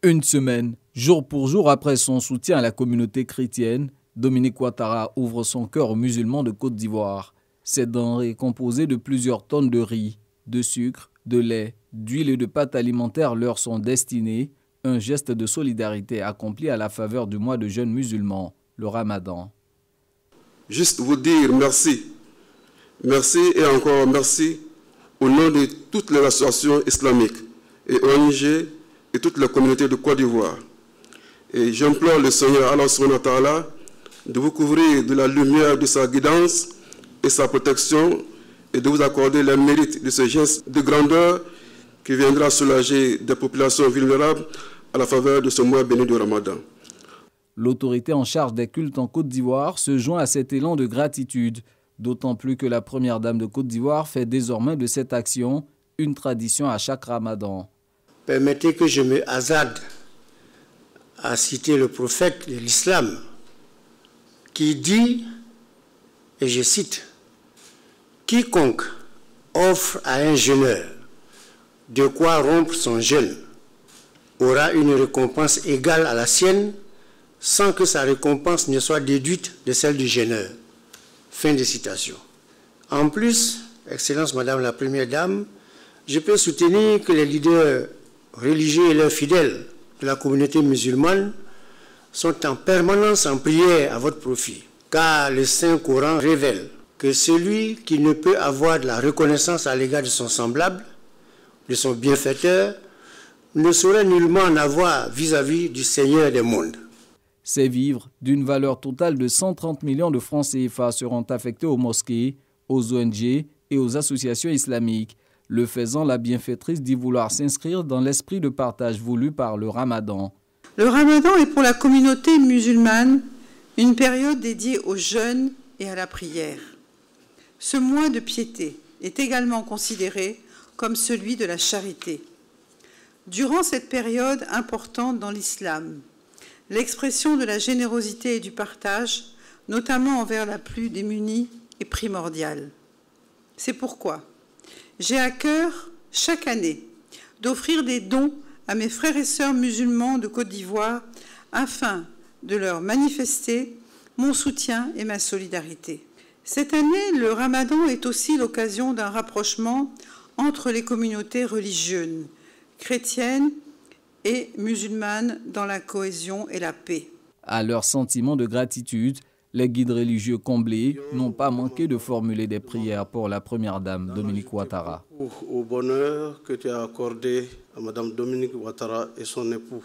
Une semaine, jour pour jour après son soutien à la communauté chrétienne, Dominique Ouattara ouvre son cœur aux musulmans de Côte d'Ivoire. Cette denrée composée de plusieurs tonnes de riz, de sucre, de lait, d'huile et de pâtes alimentaires leur sont destinées, un geste de solidarité accompli à la faveur du mois de jeûne musulman, le Ramadan. Juste vous dire merci. Merci et encore merci au nom de toutes les associations islamiques et ONG et toutes les communautés de Côte d'Ivoire. Et j'implore le Seigneur Allah subhanahu wa ta'ala de vous couvrir de la lumière de sa guidance et sa protection et de vous accorder les mérites de ce geste de grandeur qui viendra soulager des populations vulnérables à la faveur de ce mois béni de Ramadan. L'autorité en charge des cultes en Côte d'Ivoire se joint à cet élan de gratitude, d'autant plus que la première dame de Côte d'Ivoire fait désormais de cette action une tradition à chaque Ramadan. Permettez que je me hasarde à citer le prophète de l'islam qui dit, et je cite, « Quiconque offre à un jeûneur de quoi rompre son jeûne aura une récompense égale à la sienne sans que sa récompense ne soit déduite de celle du jeûneur. » Fin de citation. En plus, Excellence Madame la Première Dame, je peux soutenir que les leaders religieux et leurs fidèles de la communauté musulmane sont en permanence en prière à votre profit, car le Saint-Coran révèle que celui qui ne peut avoir de la reconnaissance à l'égard de son semblable, de son bienfaiteur, ne saurait nullement en avoir vis-à-vis du Seigneur des mondes. Ces vivres, d'une valeur totale de 130 millions de francs CFA, seront affectés aux mosquées, aux ONG et aux associations islamiques. Le faisant, la bienfaitrice dit vouloir s'inscrire dans l'esprit de partage voulu par le Ramadan. Le Ramadan est pour la communauté musulmane une période dédiée au jeûne et à la prière. Ce mois de piété est également considéré comme celui de la charité. Durant cette période importante dans l'islam, l'expression de la générosité et du partage, notamment envers la plus démunie, est primordiale. C'est pourquoi j'ai à cœur, chaque année, d'offrir des dons à mes frères et sœurs musulmans de Côte d'Ivoire afin de leur manifester mon soutien et ma solidarité. Cette année, le Ramadan est aussi l'occasion d'un rapprochement entre les communautés religieuses, chrétiennes et musulmanes dans la cohésion et la paix. À leur sentiment de gratitude, les guides religieux comblés n'ont pas manqué de formuler des prières pour la première dame, Dominique Ouattara. Au bonheur que tu as accordé à Madame Dominique Ouattara et son époux.